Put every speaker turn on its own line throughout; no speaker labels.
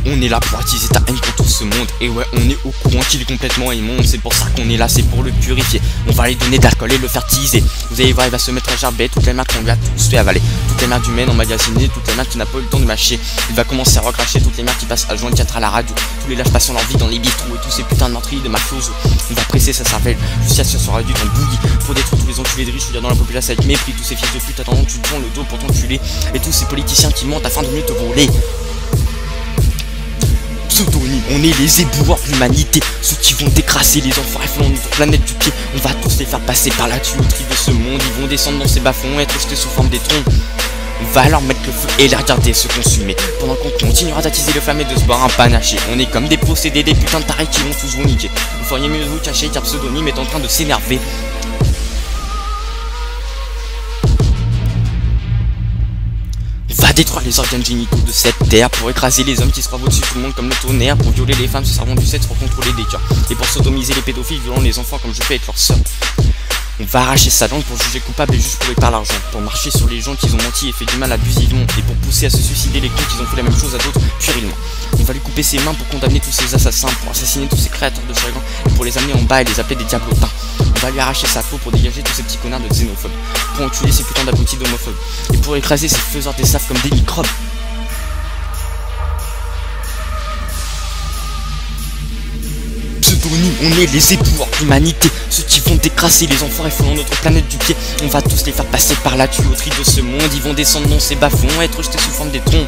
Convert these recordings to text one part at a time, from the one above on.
On est là pour attiser ta haine contre ce monde. Et ouais, on est au courant qu'il est complètement immonde. C'est pour ça qu'on est là, c'est pour le purifier. On va lui donner de l'alcool et le faire teaser. Vous allez voir, il va se mettre à gerber toutes les merdes qu'on lui a tous fait avaler. Toutes les merdes humaines emmagasinées, toutes les merdes qu'il n'a pas eu le temps de mâcher. Il va commencer à recracher toutes les merdes qui passent à joint 4 à la radio. Tous les lâches passant leur vie dans les bistrots et tous ces putains de meurtriers de mafiosos. On va presser sa cervelle jusqu'à ce que ça sera réduit en bouillie. Pour détruire tous les enculés de riches, je veux dire dans la population avec mépris. Tous ces fils de pute attendant que tu te tournes le dos pour t'enculer. Et tous ces politiciens qui mentent afin de mieux te voler. Pseudonyme, on est les éboueurs de l'humanité, ceux qui vont décrasser les enfants et flancs notre planète du pied. On va tous les faire passer par la tuyauterie de ce monde. Ils vont descendre dans ces bas-fonds, être jetés sous forme d'étrons. On va leur mettre le feu et les regarder se consumer, pendant qu'on continuera d'attiser le flamme et de se boire un panaché. On est comme des possédés, des putains de tarés qui vont tous vous niquer. Vous feriez mieux de vous cacher car Pseudonyme est en train de s'énerver. Va détruire les organes génitaux de cette terre, pour écraser les hommes qui se croient au-dessus de tout le monde comme le tonnerre, pour violer les femmes se servant du sexe pour contrôler des cœurs, et pour sodomiser les pédophiles violant les enfants comme je fais avec leurs sœurs. On va arracher sa langue pour juger coupable et juste pour lui par l'argent, pour marcher sur les gens qui ont menti et fait du mal abusivement, et pour pousser à se suicider les cons qui ont fait la même chose à d'autres puérilement. On va lui couper ses mains pour condamner tous ces assassins, pour assassiner tous ces créateurs de chagrin, et pour les amener en bas et les appeler des diablotins. On va lui arracher sa peau pour dégager tous ces petits connards de xénophobes, pour enculer ces putains d'abrutis d'homophobes, et pour écraser ces faiseurs des saves comme des microbes. Pseudonyme, on est les éboueurs de l'humanité, ceux qui vont décrasser les enfants et foulant notre planète du pied. On va tous les faire passer par la tuyauterie de ce monde. Ils vont descendre dans ces bas-fonds, être jetés sous forme d'étrons.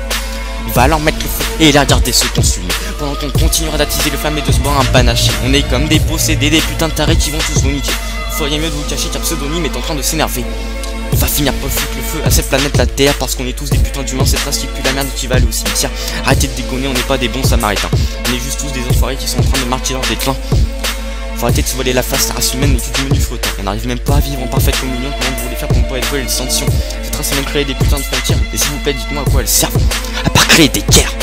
On va leur mettre le feu et les regarder se consumer, pendant qu'on continuera d'attiser le flamme et de se boire un panaché. On est comme des possédés, des putains de tarés qui vont tous vous niquer. Vous feriez mieux de vous cacher car Pseudonyme est en train de s'énerver. On va finir par foutre le feu à cette planète la Terre, parce qu'on est tous des putains d'humains, cette race qui pue la merde et qui va aller au cimetière. Arrêtez de déconner, on n'est pas des bons samaritains. On est juste tous des enfoirés qui sont en train de marcher leur déclin. Faut arrêter de se voiler la face, la race humaine n'est que du menu flottant. On n'arrive même pas à vivre en parfaite communion. Comment vous voulez faire pour ne pas être voilé de sanctions? Cette race a même créé des putains de frontières. Et s'il vous plaît, dites-moi à quoi elles servent, à part créer des guerres.